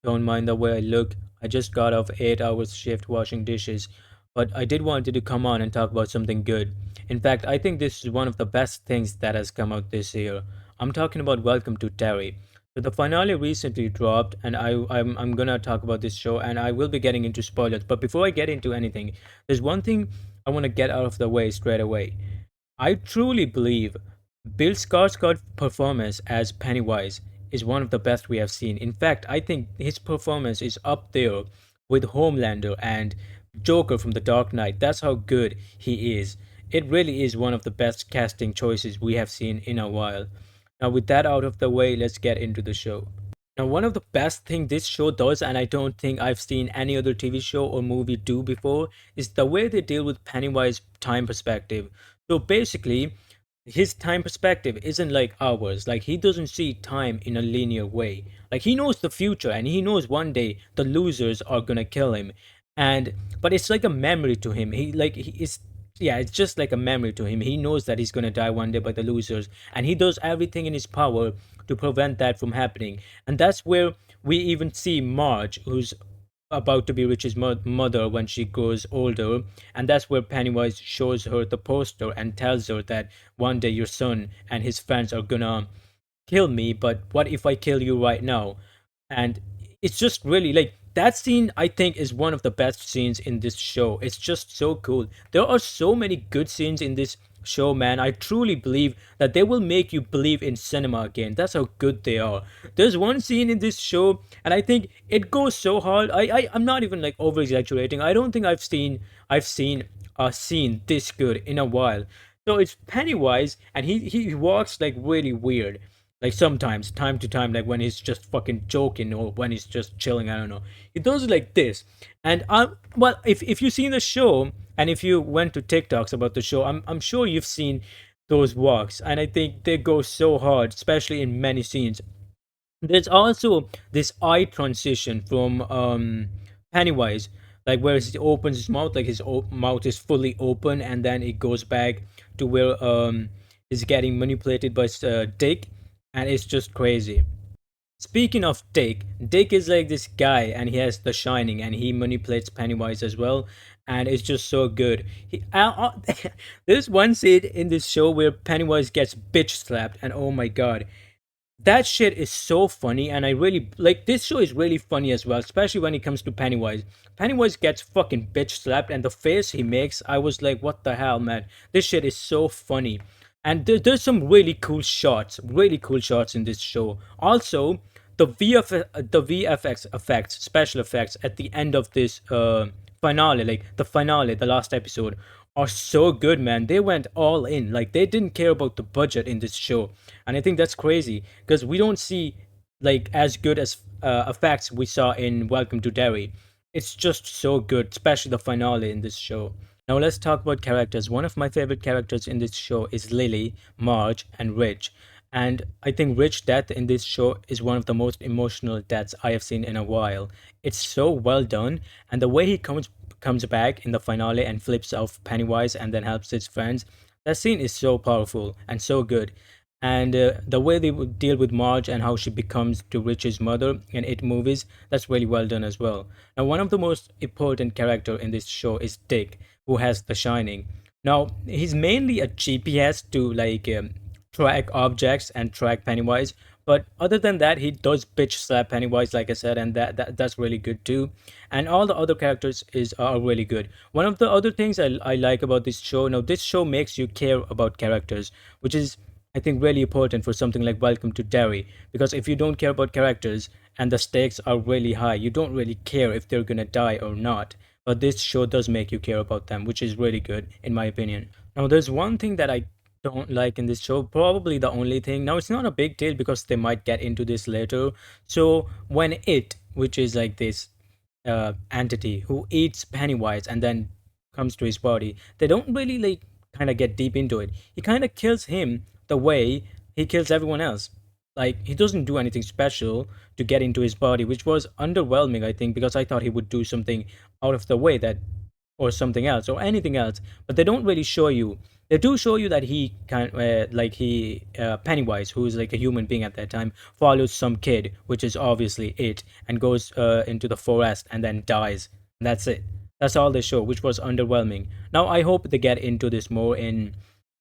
Don't mind the way I look. I just got off 8 hours shift washing dishes, but I did wanted to come on and talk about something good. In fact, I think this is one of the best things that has come out this year. I'm talking about Welcome to Derry. So the finale recently dropped, and I'm gonna talk about this show, and I will be getting into spoilers. But before I get into anything, there's one thing I want to get out of the way straight away. I truly believe Bill Skarsgård's performance as Pennywise is one of the best we have seen. In fact, I think his performance is up there with Homelander and Joker from The Dark Knight. That's how good he is. It really is one of the best casting choices we have seen in a while. Now, with that out of the way, let's get into the show. Now, one of the best thing this show does, and I don't think I've seen any other TV show or movie do before, is the way they deal with Pennywise time perspective. So basically, his time perspective isn't like ours. Like he doesn't see time in a linear way. Like he knows the future and he knows one day the losers are gonna kill him. And but it's like a memory to him. He is yeah, it's just like a memory to him. He knows that he's gonna die one day by the losers, and he does everything in his power to prevent that from happening. And that's where we even see Marge, who's about to be Rich's mother when she grows older, and that's where Pennywise shows her the poster and tells her that one day your son and his friends are gonna kill me, but what if I kill you right now? And it's just really like that scene, I think, is one of the best scenes in this show. It's just so cool. There are so many good scenes in this show, man. I truly believe that they will make you believe in cinema again. That's how good they are. There's one scene in this show, and I think it goes so hard. I'm not even like over exaggerating. I don't think I've seen a scene this good in a while. So it's Pennywise, and he walks like really weird, like sometimes, time to time, like when he's just fucking joking or when he's just chilling, I don't know. He does it like this. And well, if you've seen the show and if you went to TikToks about the show, I'm sure you've seen those walks. And I think they go so hard, especially in many scenes. There's also this eye transition from Pennywise, like where he opens his mouth, like his mouth is fully open, and then it goes back to where he's getting manipulated by Dick, and it's just crazy. Speaking of Dick, Dick is like this guy, and he has The Shining, and he manipulates Pennywise as well, and it's just so good. There's one scene in this show where Pennywise gets bitch slapped, and oh my god, that shit is so funny, and I really like this show is really funny as well, especially when it comes to Pennywise. Pennywise gets fucking bitch slapped, and the face he makes, I was like, what the hell, man? This shit is so funny. And there's some really cool shots in this show. Also, the VFX effects, special effects at the end of this finale, like the finale, the last episode, are so good, man. They went all in. Like they didn't care about the budget in this show, and I think that's crazy because we don't see like as good as effects we saw in Welcome to Derry. It's just so good, especially the finale in this show. Now let's talk about characters. One of my favorite characters in this show is Lily, Marge, and Rich. And I think Rich's death in this show is one of the most emotional deaths I have seen in a while. It's so well done, and the way he comes back in the finale and flips off Pennywise and then helps his friends. That scene is so powerful and so good. And the way they would deal with Marge and how she becomes to Rich's mother in it movies, that's really well done as well. Now, one of the most important character in this show is Dick, who has The Shining. Now, he's mainly a GPS to like track objects and track Pennywise. But other than that, he does bitch slap Pennywise, like I said, and that's really good too. And all the other characters is are really good. One of the other things I like about this show, now this show makes you care about characters, which is I think really important for something like Welcome to Derry. Because if you don't care about characters and the stakes are really high, you don't really care if they're gonna die or not. But this show does make you care about them, which is really good in my opinion. Now, there's one thing that I don't like in this show, probably the only thing. Now, it's not a big deal because they might get into this later. So, when it, which is like this entity who eats Pennywise and then comes to his body, they don't really like kind of get deep into it. He kind of kills him the way he kills everyone else. Like, he doesn't do anything special to get into his body, which was underwhelming, I think, because I thought he would do something out of the way that, or something else, or anything else. But they don't really show you. They do show you that he can, like he Pennywise, who is like a human being at that time, follows some kid, which is obviously it, and goes into the forest and then dies. That's it. That's all they show, which was underwhelming. Now I hope they get into this more in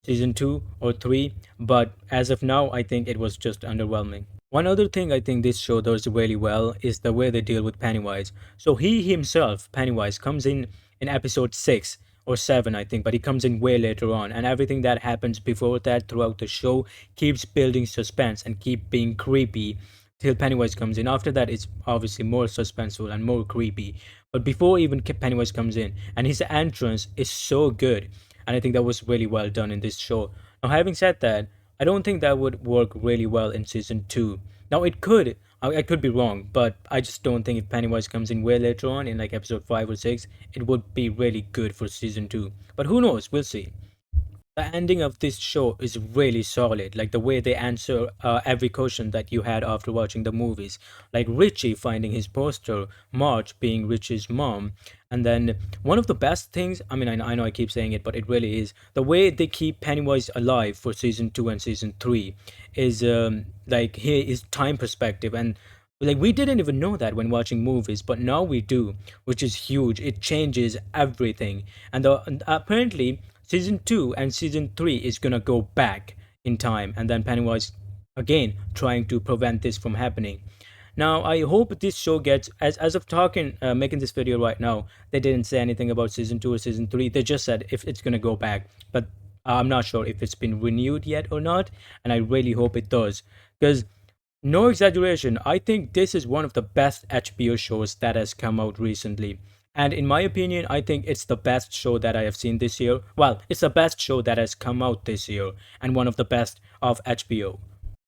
season 2 or 3, but as of now, I think it was just underwhelming. One other thing I think this show does really well is the way they deal with Pennywise. So he himself, Pennywise, comes in episode 6 or 7, I think, but he comes in way later on, and everything that happens before that throughout the show keeps building suspense and keep being creepy till Pennywise comes in. After that, it's obviously more suspenseful and more creepy. But before even Pennywise comes in, and his entrance is so good, and I think that was really well done in this show. Now, having said that, I don't think that would work really well in season 2. Now, it could. I could be wrong, but I just don't think if Pennywise comes in way later on in like episode 5 or 6, it would be really good for season 2. But who knows? We'll see. The ending of this show is really solid. Like the way they answer every question that you had after watching the movies. Like Richie finding his poster, Marge being Richie's mom, and then one of the best things. I mean, I know I keep saying it, but it really is the way they keep Pennywise alive for season 2 and season 3 is like here is time perspective and. Like we didn't even know that when watching movies, but now we do, which is huge. It changes everything, and apparently season 2 and season 3 is gonna go back in time, and then Pennywise again trying to prevent this from happening. Now I hope this show gets as of talking making this video right now, they didn't say anything about season 2 or season 3. They just said if it's gonna go back, but I'm not sure if it's been renewed yet or not, and I really hope it does, because no exaggeration, I think this is one of the best HBO shows that has come out recently. And in my opinion, I think it's the best show that I have seen this year. Well, it's the best show that has come out this year, and one of the best of HBO.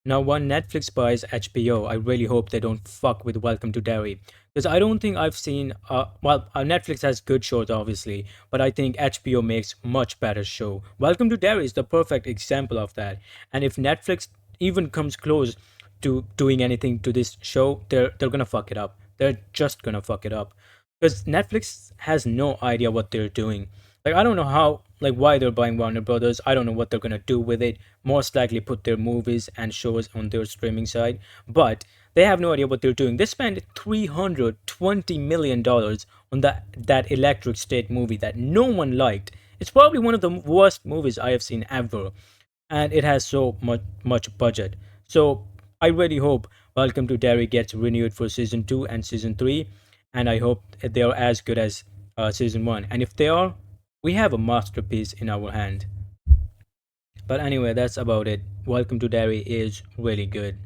Now, when Netflix buys HBO, I really hope they don't fuck with Welcome to Derry. Because I don't think I've seen, Netflix has good shows, obviously, but I think HBO makes much better show. Welcome to Derry is the perfect example of that. And if Netflix even comes close to doing anything to this show, they're gonna fuck it up. They're just gonna fuck it up because Netflix has no idea what they're doing. Like I don't know how, like why they're buying Warner Brothers. I don't know what they're gonna do with it. Most likely put their movies and shows on their streaming side, but they have no idea what they're doing. They spent $320 million on that Electric State movie that no one liked. It's probably one of the worst movies I have seen ever, and it has so much budget. So I really hope Welcome to Derry gets renewed for season 2 and season 3, and I hope they are as good as season 1. And if they are, we have a masterpiece in our hand. But anyway, that's about it. Welcome to Derry is really good.